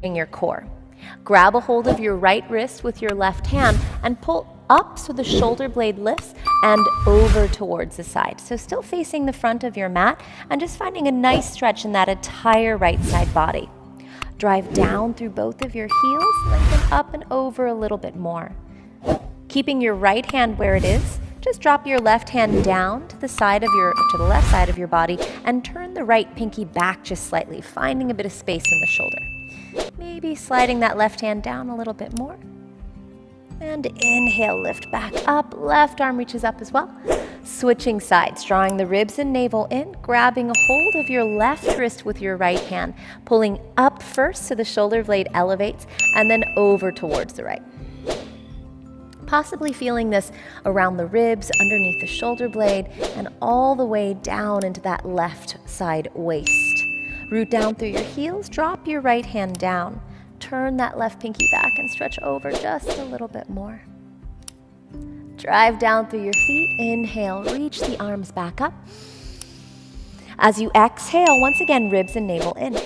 your core. Grab a hold of your right wrist with your left hand and pull up so the shoulder blade lifts and over towards the side. So still facing the front of your mat and just finding a nice stretch in that entire right side body. Drive down through both of your heels, lengthen up and over a little bit more. Keeping your right hand where it is, just drop your left hand down to the left side of your body and turn the right pinky back just slightly, finding a bit of space in the shoulder. Maybe sliding that left hand down a little bit more. And inhale, lift back up, left arm reaches up as well. Switching sides, drawing the ribs and navel in, grabbing a hold of your left wrist with your right hand, pulling up first so the shoulder blade elevates, and then over towards the right. Possibly feeling this around the ribs, underneath the shoulder blade, and all the way down into that left side waist. Root down through your heels, drop your right hand down. Turn that left pinky back and stretch over just a little bit more. Drive down through your feet, inhale, reach the arms back up. As you exhale, once again, ribs and navel in.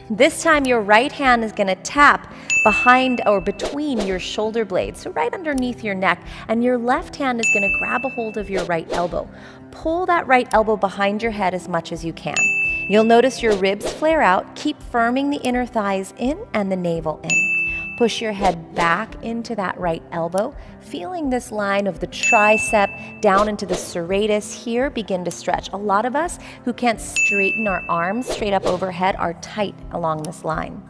This time your right hand is gonna tap behind or between your shoulder blades, so right underneath your neck, and your left hand is gonna grab a hold of your right elbow. Pull that right elbow behind your head as much as you can. You'll notice your ribs flare out. Keep firming the inner thighs in and the navel in. Push your head back into that right elbow, feeling this line of the tricep down into the serratus here begin to stretch. A lot of us who can't straighten our arms straight up overhead are tight along this line.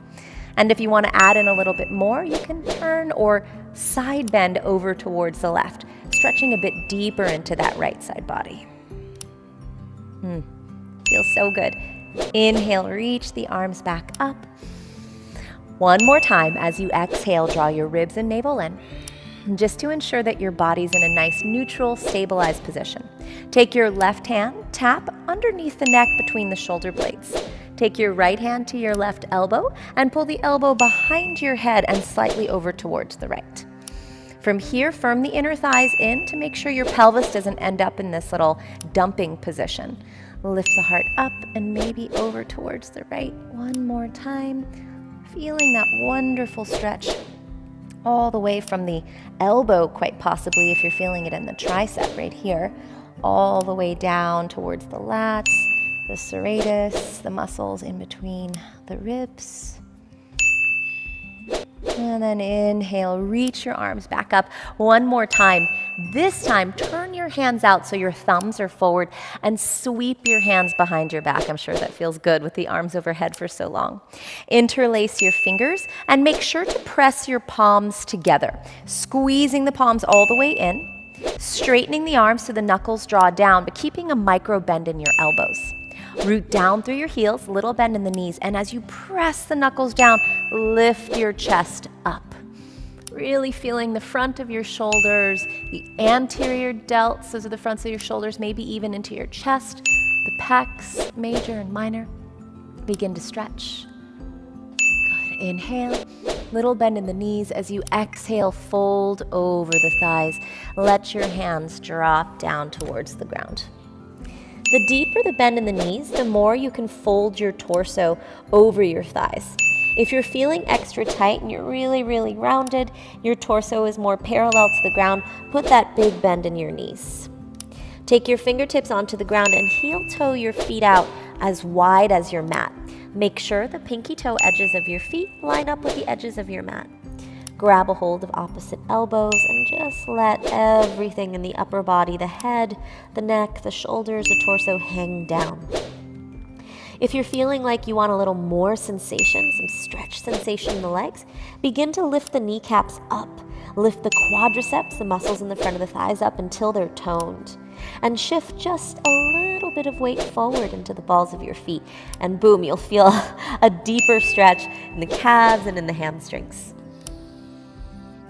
And if you want to add in a little bit more, you can turn or side bend over towards the left, stretching a bit deeper into that right side body. Feels so good. Inhale, reach the arms back up. One more time as you exhale, draw your ribs and navel in. Just to ensure that your body's in a nice neutral, stabilized position. Take your left hand, tap underneath the neck between the shoulder blades. Take your right hand to your left elbow and pull the elbow behind your head and slightly over towards the right. From here, firm the inner thighs in to make sure your pelvis doesn't end up in this little dumping position. Lift the heart up and maybe over towards the right. One more time. Feeling that wonderful stretch all the way from the elbow, quite possibly if you're feeling it in the tricep right here, all the way down towards the lats, the serratus, the muscles in between the ribs. And then inhale, reach your arms back up one more time. This time, turn your hands out so your thumbs are forward and sweep your hands behind your back. I'm sure that feels good with the arms overhead for so long. Interlace your fingers and make sure to press your palms together, squeezing the palms all the way in, straightening the arms so the knuckles draw down, but keeping a micro bend in your elbows. Root down through your heels, little bend in the knees, and as you press the knuckles down, lift your chest up. Really feeling the front of your shoulders, the anterior delts, those are the fronts of your shoulders, maybe even into your chest, the pecs, major and minor. Begin to stretch. Good. Inhale, little bend in the knees. As you exhale, fold over the thighs. Let your hands drop down towards the ground. The deeper the bend in the knees, the more you can fold your torso over your thighs. If you're feeling extra tight and you're really, really rounded, your torso is more parallel to the ground, put that big bend in your knees. Take your fingertips onto the ground and heel toe your feet out as wide as your mat. Make sure the pinky toe edges of your feet line up with the edges of your mat. Grab a hold of opposite elbows and just let everything in the upper body, the head, the neck, the shoulders, the torso hang down. If you're feeling like you want a little more sensation, some stretch sensation in the legs, begin to lift the kneecaps up. Lift the quadriceps, the muscles in the front of the thighs, up until they're toned. And shift just a little bit of weight forward into the balls of your feet. And boom, you'll feel a deeper stretch in the calves and in the hamstrings.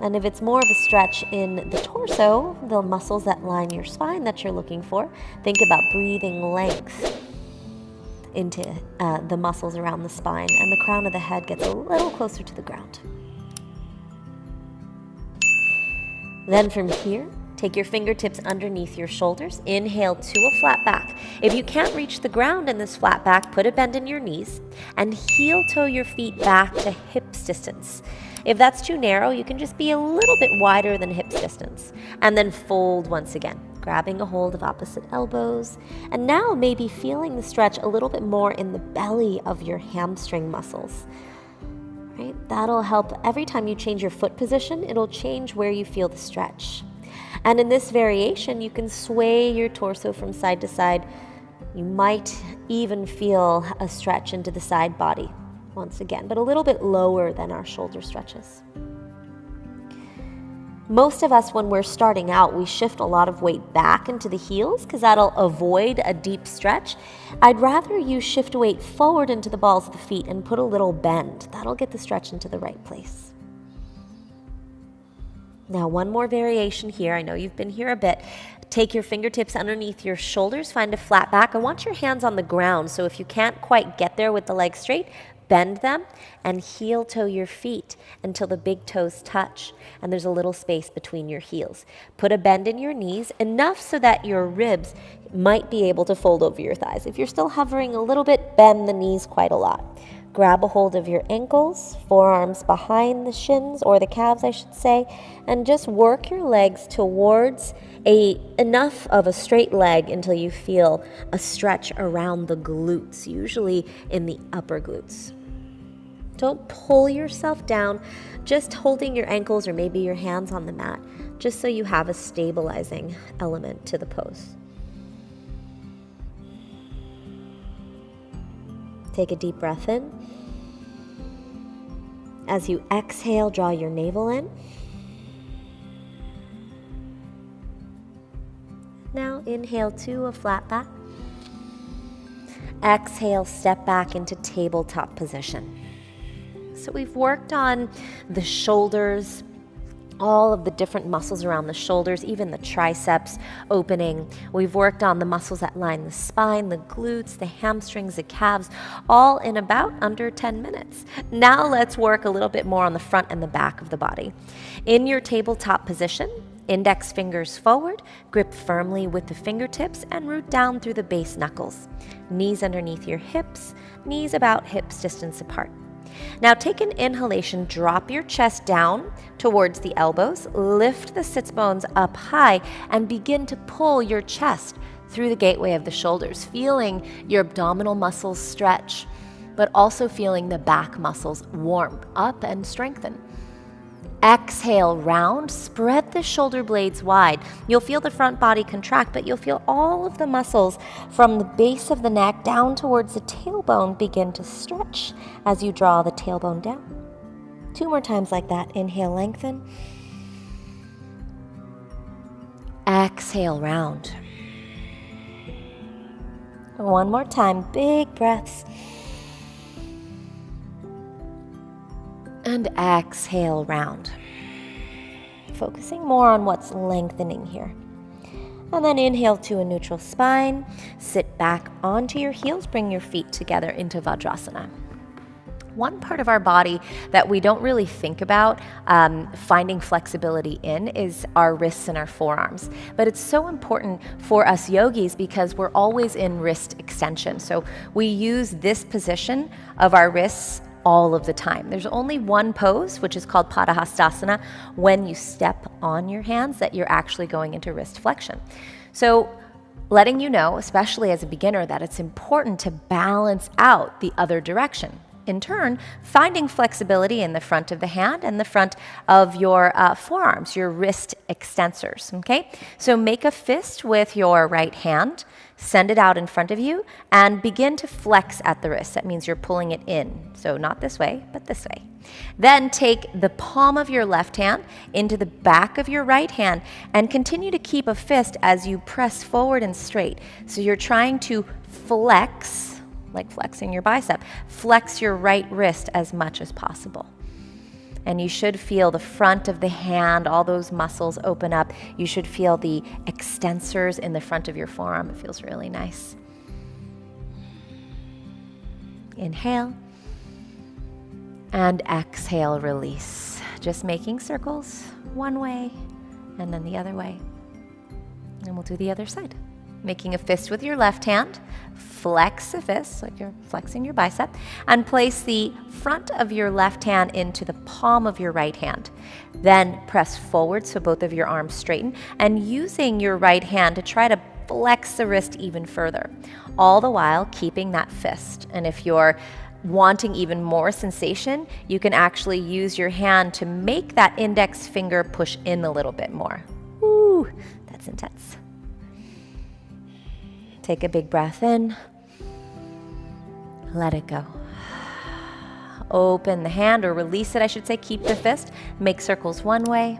And if it's more of a stretch in the torso, the muscles that line your spine that you're looking for, think about breathing length into the muscles around the spine, and the crown of the head gets a little closer to the ground. Then from here, Take your fingertips underneath your shoulders. Inhale to a flat back. If you can't reach the ground in this flat back, put a bend in your knees and heel toe your feet back to hips distance. If that's too narrow, you can just be a little bit wider than hips distance. And then fold once again, grabbing a hold of opposite elbows. And now maybe feeling the stretch a little bit more in the belly of your hamstring muscles. Right? That'll help every time you change your foot position, it'll change where you feel the stretch. And in this variation, you can sway your torso from side to side. You might even feel a stretch into the side body once again, but a little bit lower than our shoulder stretches. Most of us, when we're starting out, we shift a lot of weight back into the heels because that'll avoid a deep stretch. I'd rather you shift weight forward into the balls of the feet and put a little bend. That'll get the stretch into the right place. Now, one more variation here. I know you've been here a bit. Take your fingertips underneath your shoulders, find a flat back. I want your hands on the ground, so if you can't quite get there with the legs straight, bend them and heel toe your feet until the big toes touch and there's a little space between your heels. Put a bend in your knees, enough so that your ribs might be able to fold over your thighs. If you're still hovering a little bit, bend the knees quite a lot. Grab a hold of your ankles, forearms behind the shins, or the calves I should say, and just work your legs towards enough of a straight leg until you feel a stretch around the glutes, usually in the upper glutes. Don't pull yourself down, just holding your ankles or maybe your hands on the mat, just so you have a stabilizing element to the pose. Take a deep breath in. As you exhale, draw your navel in. Now inhale to a flat back. Exhale, step back into tabletop position. So we've worked on the shoulders, all of the different muscles around the shoulders, even the triceps opening. We've worked on the muscles that line the spine, the glutes, the hamstrings, the calves, all in about under 10 minutes. Now let's work a little bit more on the front and the back of the body. In your tabletop position, index fingers forward, grip firmly with the fingertips and root down through the base knuckles. Knees underneath your hips, knees about hips distance apart. Now take an inhalation, drop your chest down towards the elbows, lift the sits bones up high, and begin to pull your chest through the gateway of the shoulders, feeling your abdominal muscles stretch, but also feeling the back muscles warm up and strengthen. Exhale, round, spread the shoulder blades wide. You'll feel the front body contract, but you'll feel all of the muscles from the base of the neck down towards the tailbone begin to stretch as you draw the tailbone down. 2 more times like that. Inhale, lengthen. Exhale, round. 1 more time, big breaths. And exhale, round. Focusing more on what's lengthening here. And then inhale to a neutral spine. Sit back onto your heels. Bring your feet together into Vajrasana. One part of our body that we don't really think about finding flexibility in is our wrists and our forearms. But it's so important for us yogis because we're always in wrist extension. So we use this position of our wrists all of the time. There's only one pose, which is called Padahastasana, when you step on your hands that you're actually going into wrist flexion. So letting you know, especially as a beginner, that it's important to balance out the other direction. In turn, finding flexibility in the front of the hand and the front of your forearms, your wrist extensors, okay? So make a fist with your right hand, send it out in front of you, and begin to flex at the wrist. That means you're pulling it in. So not this way, but this way. Then take the palm of your left hand into the back of your right hand and continue to keep a fist as you press forward and straight. So you're trying to flex, like flexing your bicep, flex your right wrist as much as possible. And you should feel the front of the hand, all those muscles open up. You should feel the extensors in the front of your forearm. It feels really nice. Inhale. And exhale, release. Just making circles one way and then the other way. And we'll do the other side. Making a fist with your left hand, flex the fist, like you're flexing your bicep, and place the front of your left hand into the palm of your right hand. Then press forward so both of your arms straighten, and using your right hand to try to flex the wrist even further, all the while keeping that fist. And if you're wanting even more sensation, you can actually use your hand to make that index finger push in a little bit more. Ooh, that's intense. Take a big breath in. Let it go. Open the hand, or release it, I should say. Keep the fist. Make circles one way.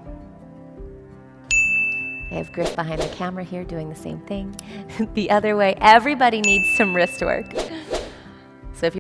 I have Griff behind the camera here doing the same thing. The other way. Everybody needs some wrist work.